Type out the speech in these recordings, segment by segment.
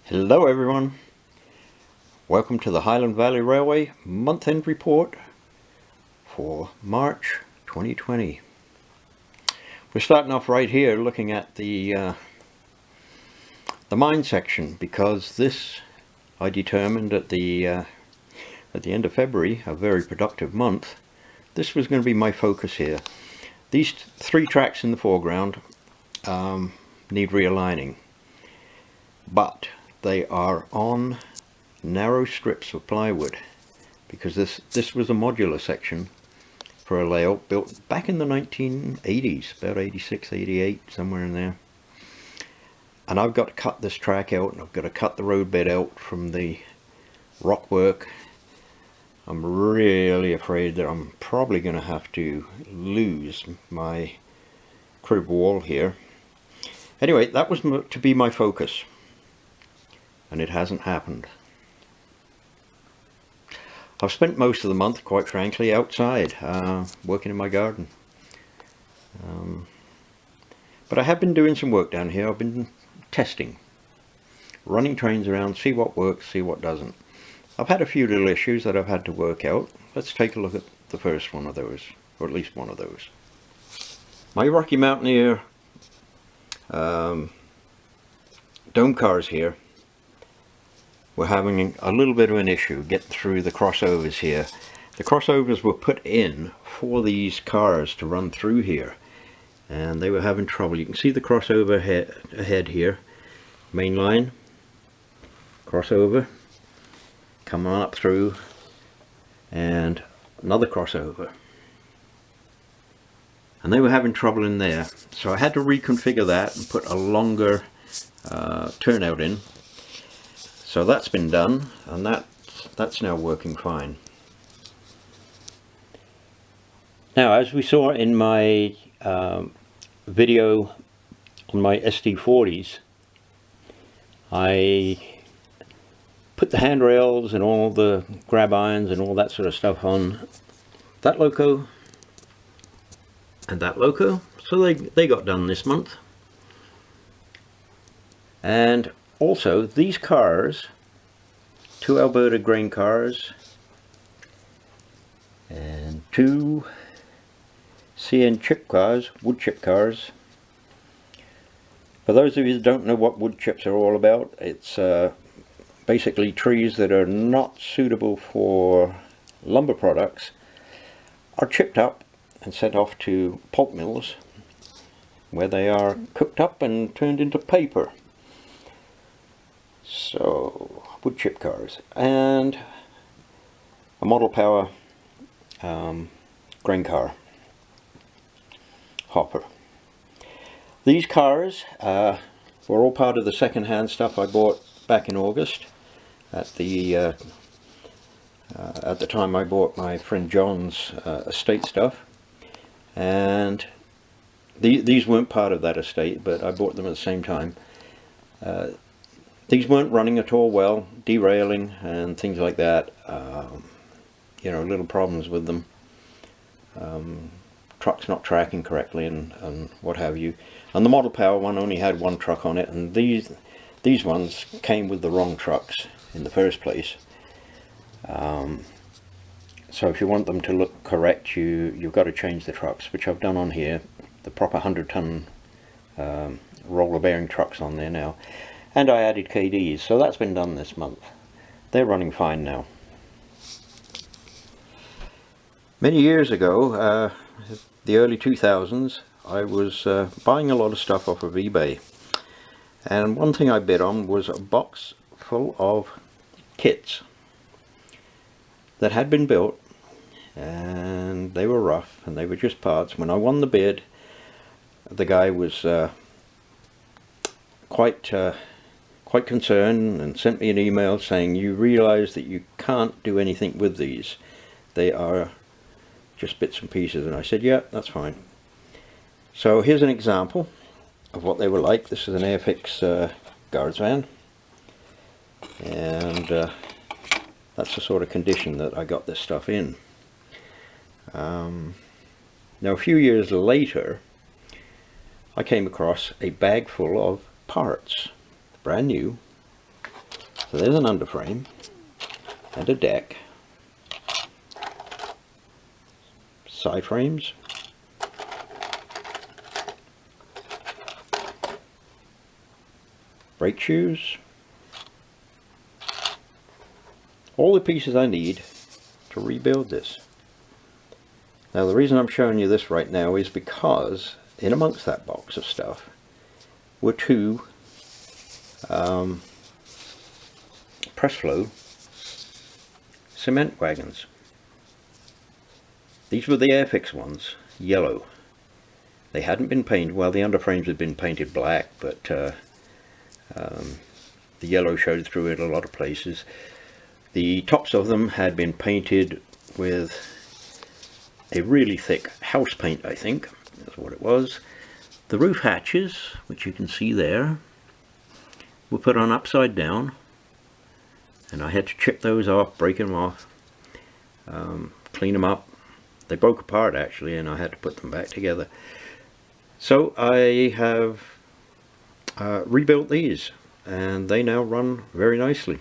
Hello everyone, welcome to the Highland Valley Railway month-end report for March 2020. We're starting off right here looking at the mine section, because this I determined at the end of February, a very productive month. This was going to be my focus here. These three tracks in the foreground need realigning, but they are on narrow strips of plywood, because this was a modular section for a layout built back in the 1980s, about 86, 88, somewhere in there. And I've got to cut this track out, and I've got to cut the road bed out from the rock work. I'm really afraid that I'm probably going to have to lose my crib wall here. Anyway, that was to be my focus, and it hasn't happened. I've spent most of the month, quite frankly, outside working in my garden. But I have been doing some work down here. I've been testing, running trains around, see what works, see what doesn't. I've had a few little issues that I've had to work out. Let's take a look at the first one of those, or at least one of those. My Rocky Mountaineer dome cars here were having a little bit of an issue getting through the crossovers here. The crossovers were put in for these cars to run through here, and they were having trouble. You can see the crossover ahead here, main line, crossover, coming on up through, and another crossover. And they were having trouble in there, so I had to reconfigure that and put a longer turnout in. So that's been done, and that's now working fine. Now, as we saw in my video on my SD40s, I put the handrails and all the grab irons and all that sort of stuff on that loco and that loco, so they got done this month. And also, these cars, two Alberta grain cars and two CN chip cars, wood chip cars. For those of you that don't know what wood chips are all about, it's basically trees that are not suitable for lumber products are chipped up and sent off to pulp mills, where they are cooked up and turned into paper. So, wood chip cars and a model power grain car hopper. These cars were all part of the second-hand stuff I bought back in August at the time I bought my friend John's estate stuff, and these weren't part of that estate, but I bought them at the same time. These weren't running at all well, derailing and things like that. You know, little problems with them. Trucks not tracking correctly and what have you. And the model power one only had one truck on it, and these ones came with the wrong trucks in the first place. So if you want them to look correct, you've got to change the trucks, which I've done on here. The proper 100-ton roller bearing trucks on there now. And I added KDs, so that's been done this month. They're running fine now. Many years ago, the early 2000s, I was buying a lot of stuff off of eBay. And one thing I bid on was a box full of kits that had been built, and they were rough and they were just parts. When I won the bid, the guy was quite concerned and sent me an email saying, "You realize that you can't do anything with these. They are just bits and pieces." And I said, yeah, that's fine. So here's an example of what they were like. This is an Airfix guards van, and that's the sort of condition that I got this stuff in. Now a few years later, I came across a bag full of parts, brand new, So there's an underframe and a deck, side frames, brake shoes, all the pieces I need to rebuild this. Now the reason I'm showing you this right now is because in amongst that box of stuff were two press flow cement wagons. These were the Airfix ones, yellow. They hadn't been painted, well the underframes had been painted black, but the yellow showed through it a lot of places. The tops of them had been painted with a really thick house paint, I think, that's what it was. The roof hatches, which you can see there, were put on upside down, and I had to chip those off, break them off, clean them up. They broke apart actually, and I had to put them back together. So I have rebuilt these, and they now run very nicely.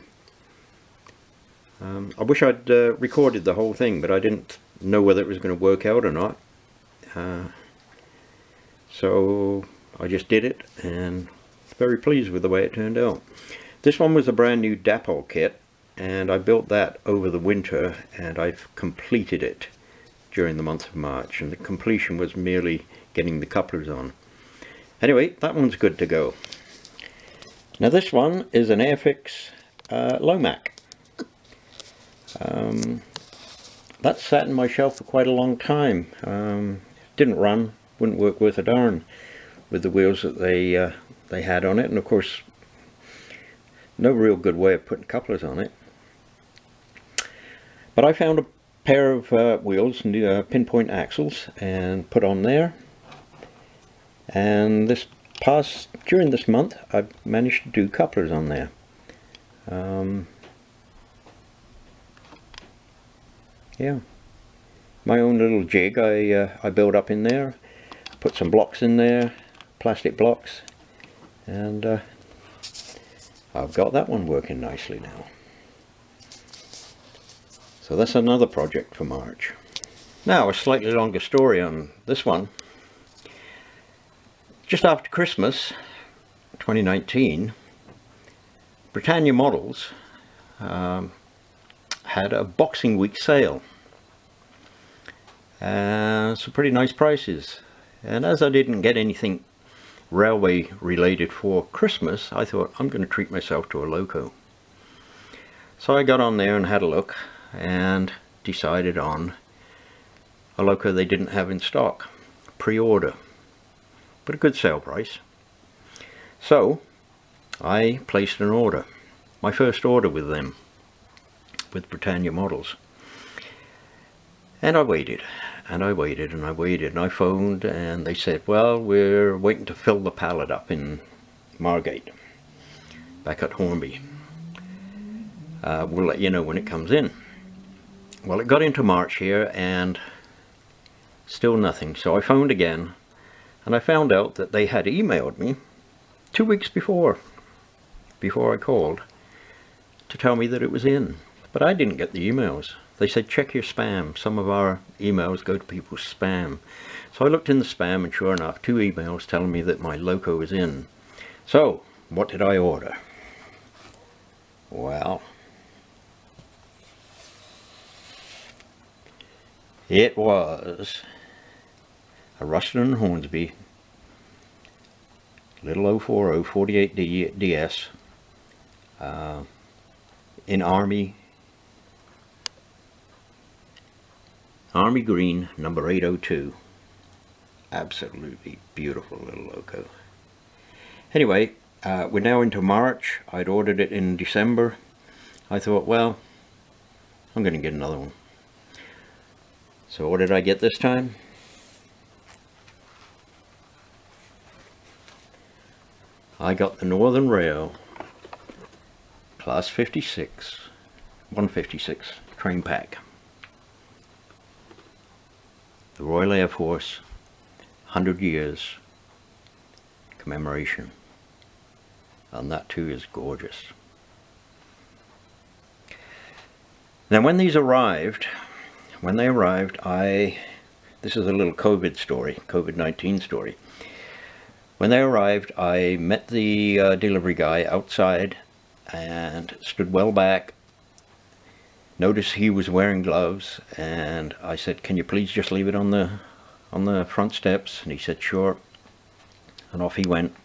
I wish I'd recorded the whole thing, but I didn't know whether it was going to work out or not. So I just did it, and very pleased with the way it turned out. This one was a brand new dapple kit, and I built that over the winter, and I've completed it during the month of March, and the completion was merely getting the couplers on. Anyway, that one's good to go. Now this one is an Airfix Lomac. That sat in my shelf for quite a long time. Didn't run, wouldn't work worth a darn with the wheels that they had on it, and of course no real good way of putting couplers on it. But I found a pair of wheels, new pinpoint axles, and put on there, and during this month I've managed to do couplers on there. Yeah, my own little jig I built up in there, put some blocks in there, plastic blocks, and I've got that one working nicely now. So that's another project for March. Now a slightly longer story on this one. Just after Christmas 2019, Britannia Models had a Boxing Week sale, and some pretty nice prices. And as I didn't get anything railway related for Christmas, I thought I'm going to treat myself to a loco. So I got on there and had a look, and decided on a loco they didn't have in stock, pre-order, but a good sale price. So I placed an order, my first order with them, with Britannia Models. And I waited, and I waited, and I waited, and I phoned, and they said, well, we're waiting to fill the pallet up in Margate, back at Hornby. We'll let you know when it comes in. Well, it got into March here, and still nothing. So I phoned again, and I found out that they had emailed me 2 weeks before I called, to tell me that it was in. But I didn't get the emails. They said check your spam. Some of our emails go to people's spam. So I looked in the spam, and sure enough, 2 emails telling me that my loco is in. So what did I order? Well, it was a Ruston & Hornsby little 040 48 DS in Army green, number 802. Absolutely beautiful little loco. Anyway, we're now into March. I'd ordered it in December. I thought, well, I'm going to get another one. So what did I get this time? I got the Northern Rail Class 56, 156 train pack. The Royal Air Force 100 years commemoration. And that too is gorgeous. Now when these arrived, this is a little COVID-19 story. When they arrived, I met the delivery guy outside and stood well back. Noticed he was wearing gloves, and I said, "Can you please just leave it on the front steps?" And he said, "Sure." And off he went.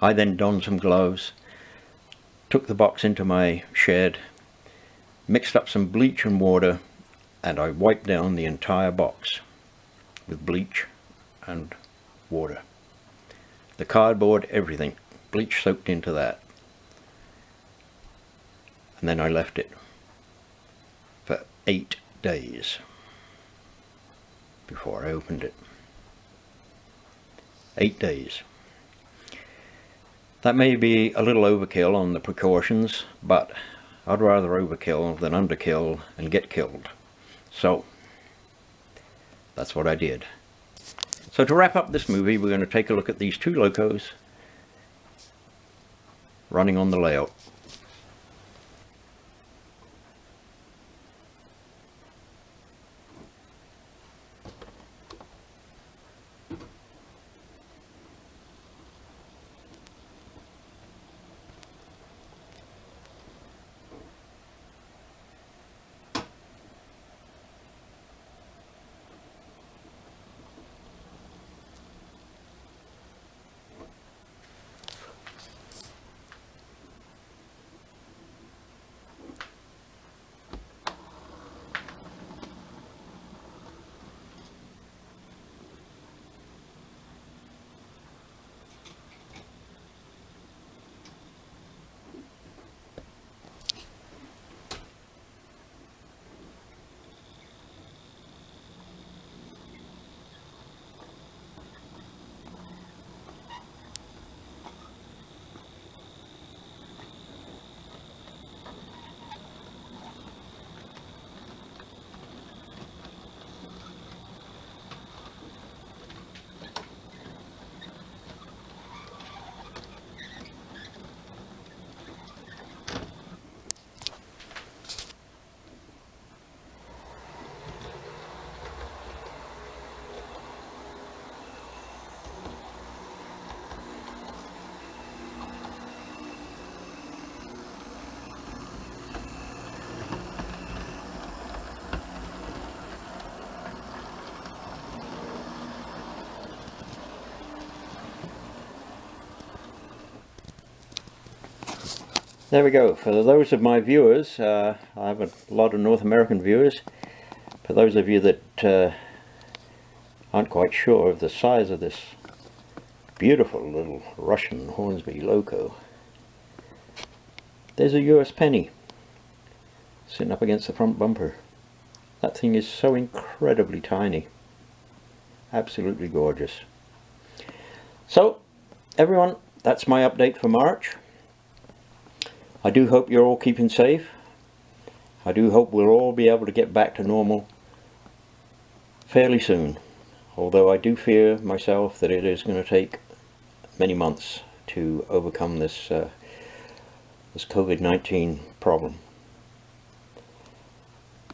I then donned some gloves, took the box into my shed, mixed up some bleach and water, and I wiped down the entire box with bleach and water. The cardboard, everything, bleach soaked into that. And then I left it for 8 days before I opened it. 8 days. That may be a little overkill on the precautions, but I'd rather overkill than underkill and get killed. So that's what I did. So to wrap up this movie, we're going to take a look at these two locos running on the layout. There we go. For those of my viewers, I have a lot of North American viewers. For those of you that aren't quite sure of the size of this beautiful little Russian Hornsby loco, there's a US penny sitting up against the front bumper. That thing is so incredibly tiny. Absolutely gorgeous. So, everyone, that's my update for March. I do hope you're all keeping safe. I do hope we'll all be able to get back to normal fairly soon. Although I do fear myself that it is going to take many months to overcome this this COVID-19 problem.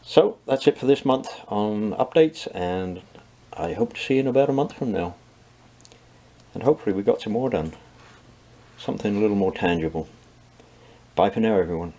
So that's it for this month on updates, and I hope to see you in about a month from now. And hopefully we got some more done. Something a little more tangible. Bye for now, everyone.